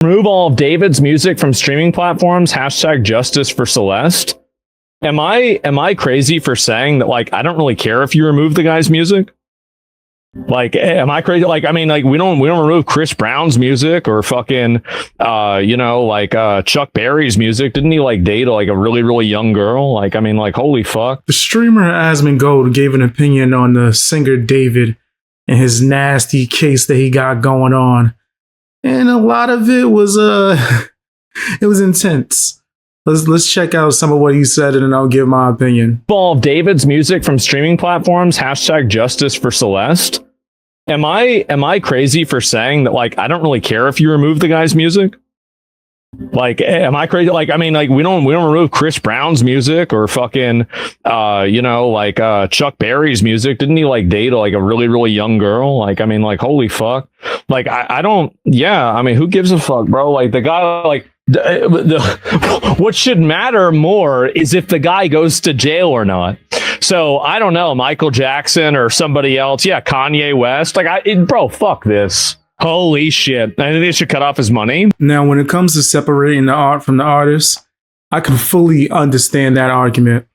Remove all of David's music from streaming platforms. Hashtag justice for Celeste. Am I crazy for saying that, like, I don't really care if you remove the guy's music? Like, am I crazy? Like, I mean, like, we don't remove Chris Brown's music or fucking, Chuck Berry's music. Didn't he like date like a really, really young girl? Like, I mean, like, holy fuck. The streamer Asmongold gave an opinion on the singer David and his nasty case that he got going on. And a lot of it was it was intense. Let's check out some of what he said, and then I'll give my opinion. All of David's music from streaming platforms. Hashtag justice for Celeste. Am I crazy for saying that, like, I don't really care if you remove the guy's music? Like, am I crazy? Like, I mean, like, we don't remove Chris Brown's music or fucking, Chuck Berry's music. Didn't he like date like a really, really young girl? Like, I mean, like, holy fuck. Like, I don't, yeah. I mean, who gives a fuck, bro? Like, the guy, like, what should matter more is if the guy goes to jail or not. So I don't know, Michael Jackson or somebody else. Yeah, Kanye West. Like, bro, fuck this. Holy shit. I think they should cut off his money. Now, when it comes to separating the art from the artist, I can fully understand that argument.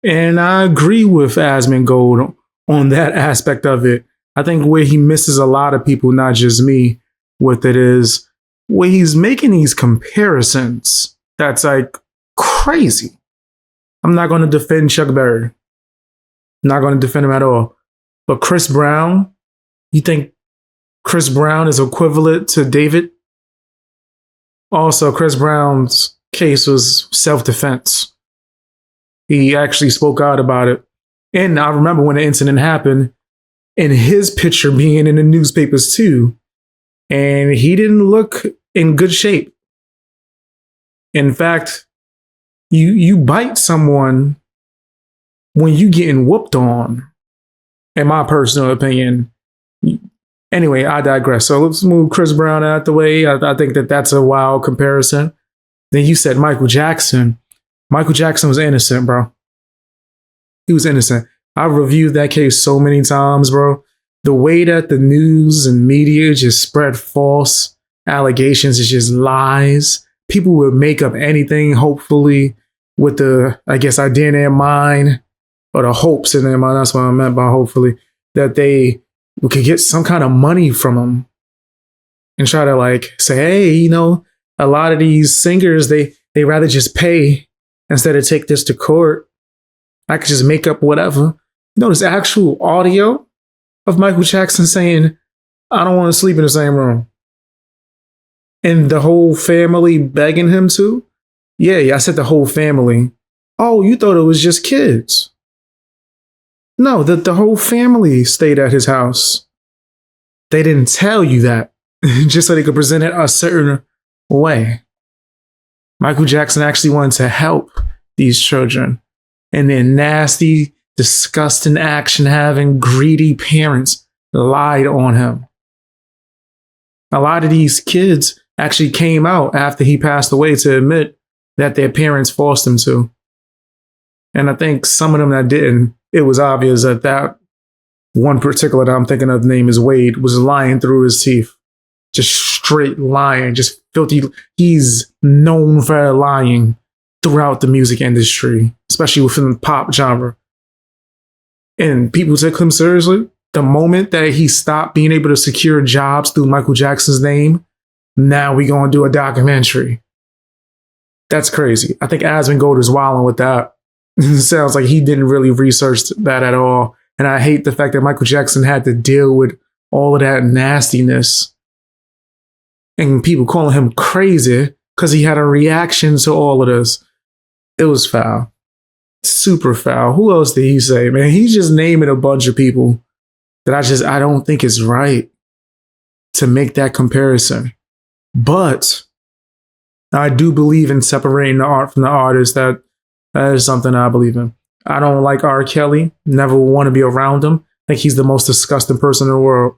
And I agree with Asmongold on that aspect of it. I think where he misses a lot of people, not just me, with it is where he's making these comparisons. That's like crazy. I'm not going to defend Chuck Berry. I'm not going to defend him at all. But Chris Brown, you think Chris Brown is equivalent to David? Also, Chris Brown's case was self-defense. He actually spoke out about it. And I remember when the incident happened, and his picture being in the newspapers too. And he didn't look in good shape. In fact, you bite someone when you getting whooped on, in my personal opinion. Anyway, I digress. So let's move Chris Brown out the way. I think that's a wild comparison. Then you said Michael Jackson. Michael Jackson was innocent, bro. He was innocent. I reviewed that case so many times, bro. The way that the news and media just spread false allegations is just lies. People would make up anything, hopefully, with the, I guess, idea in their mind, or the hopes in their mind. That's what I meant by hopefully, that we could get some kind of money from him and try to like say, hey, you know, a lot of these singers, they rather just pay instead of take this to court. I could just make up whatever. You know, there's actual audio of Michael Jackson saying, I don't want to sleep in the same room. And the whole family begging him to. Yeah, I said the whole family. Oh, you thought it was just kids. No, the whole family stayed at his house. They didn't tell you that just so they could present it a certain way. Michael Jackson actually wanted to help these children. And their nasty, disgusting action-having, greedy parents lied on him. A lot of these kids actually came out after he passed away to admit that their parents forced them to. And I think some of them that didn't, it was obvious that one particular that I'm thinking of, the name is Wade, was lying through his teeth. Just straight lying, just filthy. He's known for lying throughout the music industry, especially within the pop genre. And people took him seriously. The moment that he stopped being able to secure jobs through Michael Jackson's name, now we're going to do a documentary. That's crazy. I think Asmongold is wilding with that. It sounds like he didn't really research that at all. And I hate the fact that Michael Jackson had to deal with all of that nastiness. And people calling him crazy because he had a reaction to all of this. It was foul. Super foul. Who else did he say, man? He's just naming a bunch of people that I don't think is right to make that comparison. But I do believe in separating the art from the artist. That is something I believe in. I don't like R. Kelly. Never want to be around him. I think he's the most disgusting person in the world.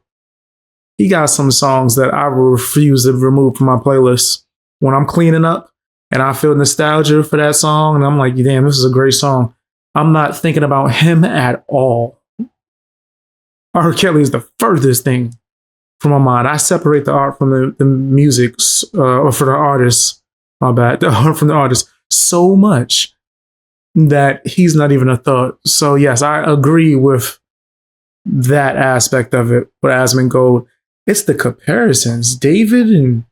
He got some songs that I will refuse to remove from my playlist. When I'm cleaning up and I feel nostalgia for that song, and I'm like, damn, this is a great song, I'm not thinking about him at all. R. Kelly is the furthest thing from my mind. I separate the art from the music, or for the artist. My bad. The art from the artist so much that he's not even a thought. So yes, I agree with that aspect of it. But Asmongold, it's the comparisons. David and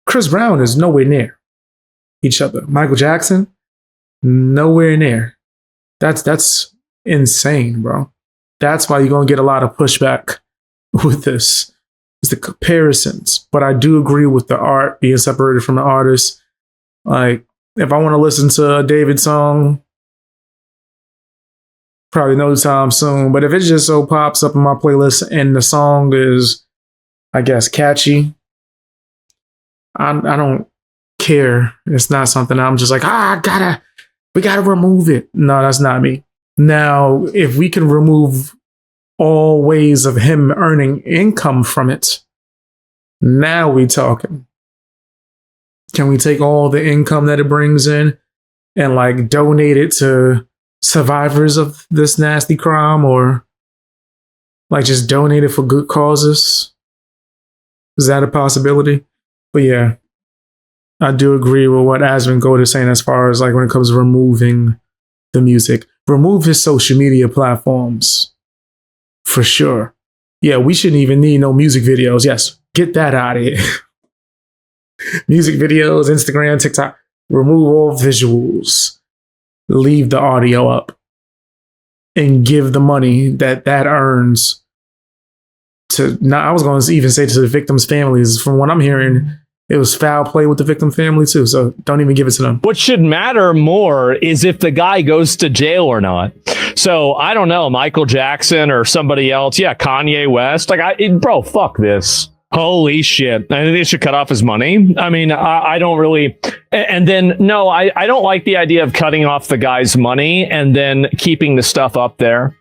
Chris Brown is nowhere near each other. Michael Jackson, nowhere near. That's insane, bro. That's why you're gonna get a lot of pushback with this. It's the comparisons. But I do agree with the art being separated from the artist. Like, if I want to listen to a David song, probably no time soon. But if it just so pops up in my playlist and the song is, I guess, catchy, I don't care. It's not something I'm just like, we gotta remove it. No, that's not me. Now, if we can remove all ways of him earning income from it, now we talking. Can we take all the income that it brings in and like donate it to survivors of this nasty crime, or like just donate it for good causes? Is that a possibility? But yeah, I do agree with what Asmongold is saying as far as like when it comes to removing the music. Remove his social media platforms. For sure. Yeah, we shouldn't even need no music videos. Yes, get that out of here. Music videos, Instagram, TikTok. Remove all visuals. Leave the audio up. And give the money that earns to, now I was going to even say to the victims' families. From what I'm hearing, it was foul play with the victim family too. So don't even give it to them. What should matter more is if the guy goes to jail or not. So I don't know, Michael Jackson or somebody else. Yeah, Kanye West. Like, bro, fuck this. Holy shit. I think they should cut off his money. I mean, I don't really. And then, no, I don't like the idea of cutting off the guy's money and then keeping the stuff up there.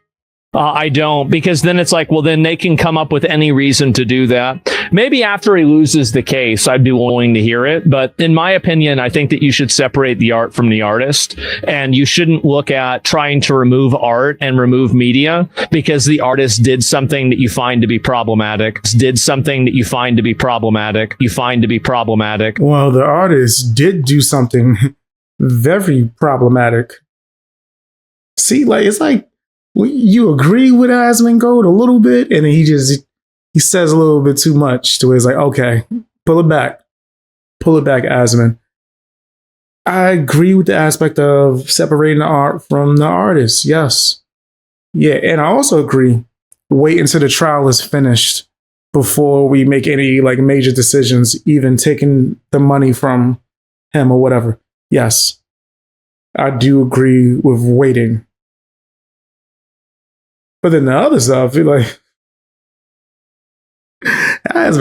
I don't, because then it's like, well, then they can come up with any reason to do that. Maybe after he loses the case, I'd be willing to hear it. But in my opinion, I think that you should separate the art from the artist, and you shouldn't look at trying to remove art and remove media because the artist did something that you find to be problematic. Did something that you find to be problematic. You find to be problematic. Well, the artist did do something very problematic. See, like, it's like, you agree with Asmongold a little bit, and then he says a little bit too much to where it's like, okay, pull it back, Asmon. I agree with the aspect of separating the art from the artist. Yes, yeah, and I also agree. Wait until the trial is finished before we make any like major decisions, even taking the money from him or whatever. Yes, I do agree with waiting. But then the other stuff, like,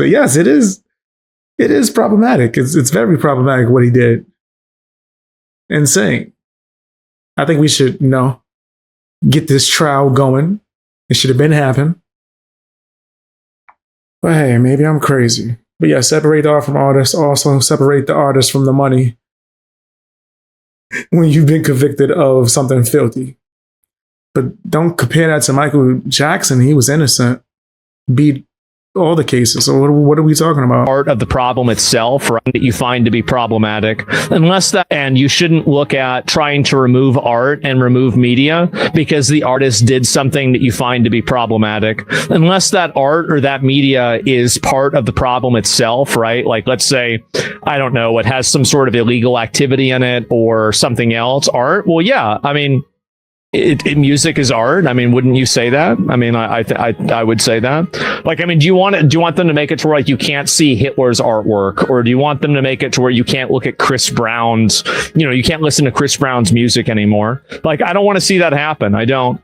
yes, it is problematic. It's very problematic what he did. Insane. I think we should, get this trial going. It should have been happening. But hey, maybe I'm crazy. But yeah, separate the art from artists. Also separate the artist from the money when you've been convicted of something filthy. But don't compare that to Michael Jackson. He was innocent. Beat all the cases. So what are we talking about? Part of the problem itself, right, that you find to be problematic. And you shouldn't look at trying to remove art and remove media because the artist did something that you find to be problematic. Unless that art or that media is part of the problem itself, right? Like, let's say, I don't know, it has some sort of illegal activity in it or something else. Art, well, yeah, I mean, music is art. I mean, wouldn't you say that? I mean, I would say that. Like, I mean, do you want them to make it to where like you can't see Hitler's artwork, or do you want them to make it to where you can't look at Chris Brown's, you can't listen to Chris Brown's music anymore? Like, I don't want to see that happen. I don't.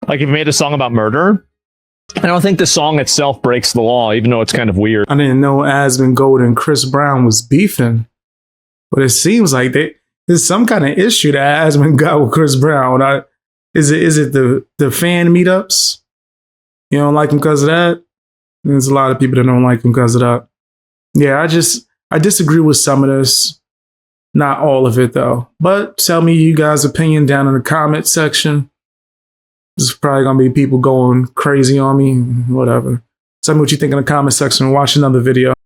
Like, if you made a song about murder, I don't think the song itself breaks the law, even though it's kind of weird. I didn't know Asmongold and Chris Brown was beefing, but it seems like there's some kind of issue that Asmon got with Chris Brown. Is it the fan meetups? You don't like him because of that? There's a lot of people that don't like him because of that. Yeah, I disagree with some of this. Not all of it, though. But tell me you guys' opinion down in the comment section. There's probably going to be people going crazy on me. Whatever. Tell me what you think in the comment section. Watch another video.